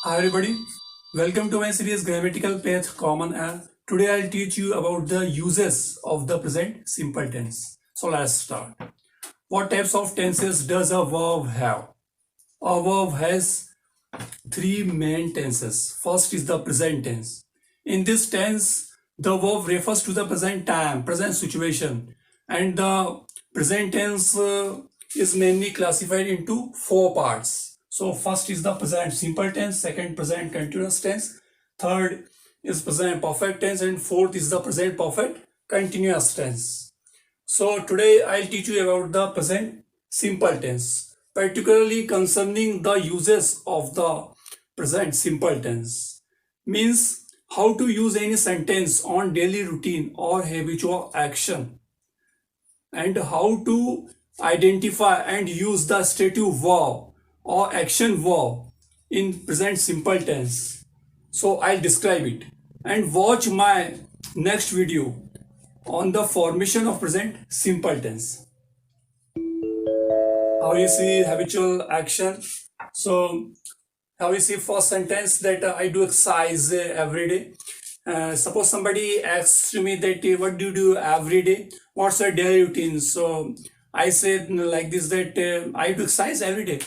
Hi everybody, welcome to my series Grammatical Path Common App. Today I'll teach you about the uses of the present simple tense. So let's start. What types of tenses does a verb have? A verb has three main tenses. First is the present tense. In this tense, the verb refers to the present time, present situation, and the present tense is mainly classified into four parts. So first is the present simple tense, second present continuous tense, third is present perfect tense, and fourth is the present perfect continuous tense. So today I'll teach you about the present simple tense, particularly concerning the uses of the present simple tense. Means how to use any sentence on daily routine or habitual action, and how to identify and use the stative verb or action verb in present simple tense. So I'll describe it and watch my next video on the formation of present simple tense. How you see habitual action. So how you see first sentence that I do exercise every day. Suppose somebody asks me that what do you do every day? What's your daily routine? So I say like this that I do exercise every day.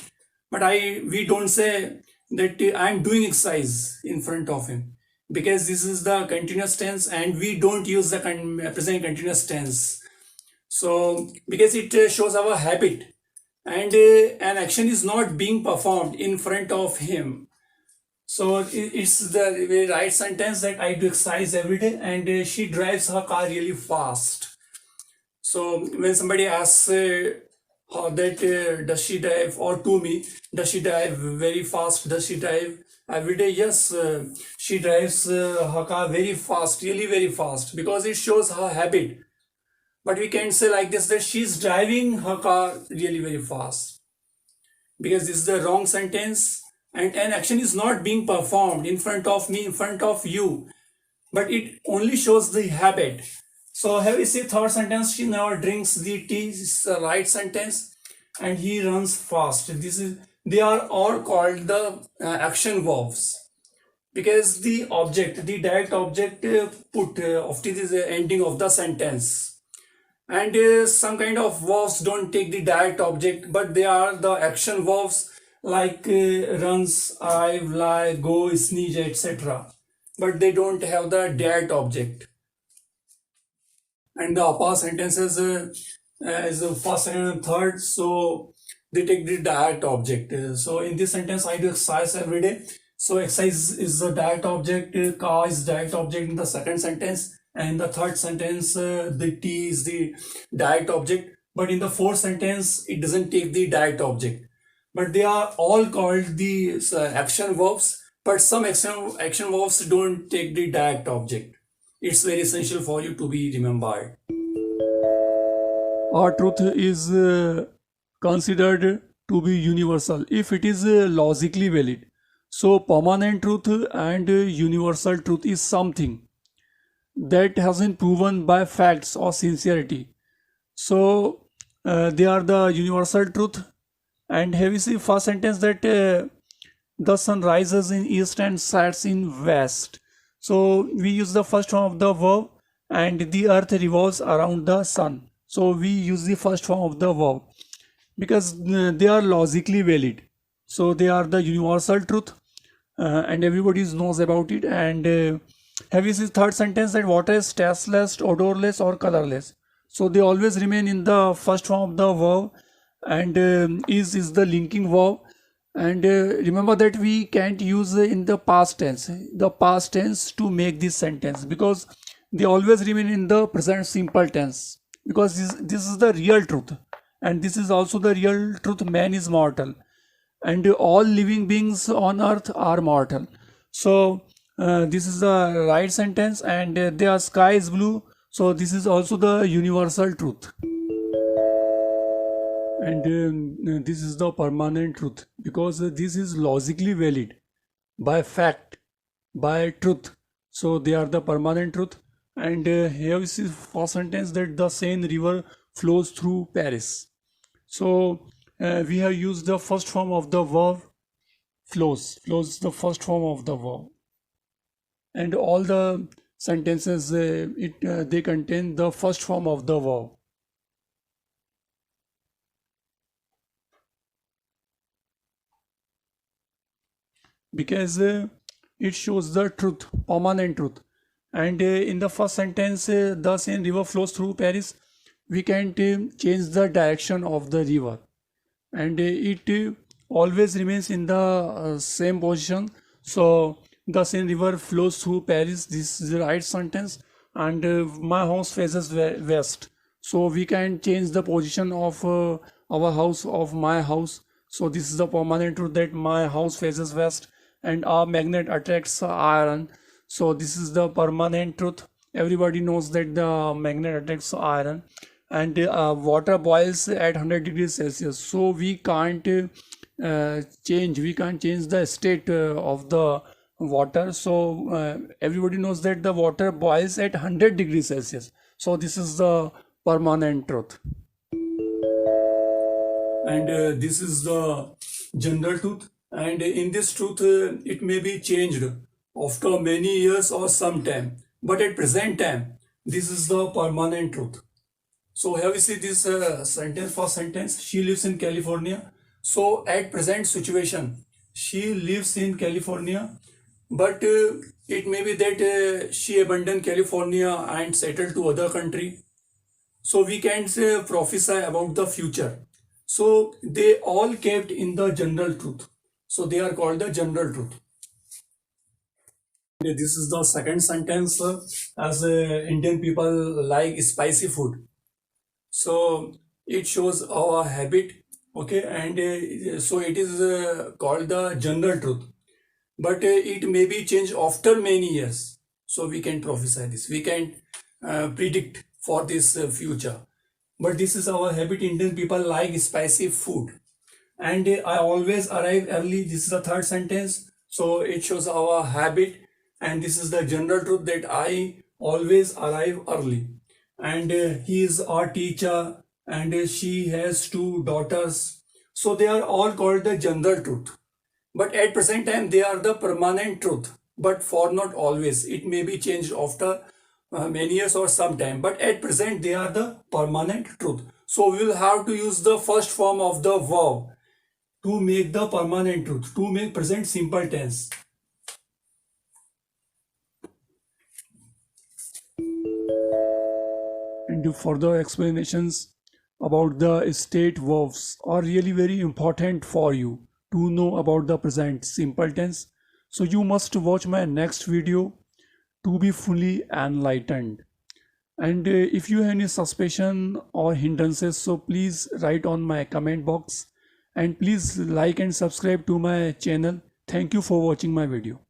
But we don't say that I'm doing exercise in front of him, because this is the continuous tense and we don't use the present continuous tense. So because it shows our habit, and an action is not being performed in front of him. So it's the right sentence that I do exercise every day and she drives her car really fast. So when somebody asks how that does she drive, or to me, does she drive very fast, does she drive every day? Yes, she drives her car very fast, really very fast, because it shows her habit. But we can't say like this that she's driving her car really very fast, because this is the wrong sentence and an action is not being performed in front of me, in front of you, but it only shows the habit. So have you seen third sentence, she never drinks the tea, is the right sentence, and he runs fast. This is, they are all called the action verbs, because the object, the direct object put after this ending of the sentence. And some kind of verbs don't take the direct object, but they are the action verbs, like runs, arrive, lie, go, sneeze, etc. But they don't have the direct object. And the upper sentences is the first and third, so they take the direct object. So in this sentence, I do exercise every day. So exercise is the direct object, car is direct object in the second sentence, and in the third sentence, the T is the direct object. But in the fourth sentence, it doesn't take the direct object. But they are all called the action verbs, but some action verbs don't take the direct object. It's very essential for you to be remembered. Our truth is considered to be universal if it is logically valid. So permanent truth and universal truth is something that has been proven by facts or sincerity. So they are the universal truth. And have you seen first sentence that the sun rises in east and sets in west. So we use the first form of the verb, and the earth revolves around the sun. So we use the first form of the verb because they are logically valid. So they are the universal truth, and everybody knows about it. And have you seen third sentence that water is tasteless, odorless, or colorless? So they always remain in the first form of the verb, and is the linking verb. And remember that we can't use in the past tense to make this sentence, because they always remain in the present simple tense, because this is the real truth, and this is also the real truth. Man is mortal and all living beings on earth are mortal. So this is the right sentence, and their sky is blue, so this is also the universal truth. And this is the permanent truth, because this is logically valid by fact, by truth. So they are the permanent truth. And here we see first sentence that the Seine river flows through Paris. So we have used the first form of the verb flows the first form of the verb, and all the sentences they contain the first form of the verb. Because it shows the truth, permanent truth. And in the first sentence, the Seine river flows through Paris, we can change the direction of the river, and it always remains in the same position. So the Seine river flows through Paris, this is the right sentence. And my house faces west, so we can change the position of our house, of my house. So this is the permanent truth, that my house faces west, and our magnet attracts iron. So this is the permanent truth. Everybody knows that the magnet attracts iron. And water boils at 100 degrees Celsius, so we can't change the state of the water. So everybody knows that the water boils at 100 degrees Celsius. So this is the permanent truth. And this is the general truth. And in this truth, it may be changed after many years or some time, but at present time, this is the permanent truth. So here we see this sentence, first sentence, she lives in California. So at present situation, she lives in California, but it may be that she abandoned California and settled to other country. So we can say prophesy about the future. So they all kept in the general truth. So they are called the general truth. This is the second sentence, as Indian people like spicy food. So it shows our habit, okay, and so it is called the general truth. But it may be changed after many years. So we can prophesy this, we can predict for this future. But this is our habit, Indian people like spicy food. And I always arrive early, this is the third sentence. So it shows our habit, and this is the general truth, that I always arrive early. And he is our teacher, and she has 2 daughters. So they are all called the general truth. But at present time, they are the permanent truth. But for not always, it may be changed after many years or some time. But at present, they are the permanent truth. So we will have to use the first form of the verb to make the permanent truth, to make present simple tense. And further explanations about the state verbs are really very important for you to know about the present simple tense. So you must watch my next video to be fully enlightened. And if you have any suspicion or hindrances, so please write on my comment box, and please like and subscribe to my channel. Thank you for watching my video.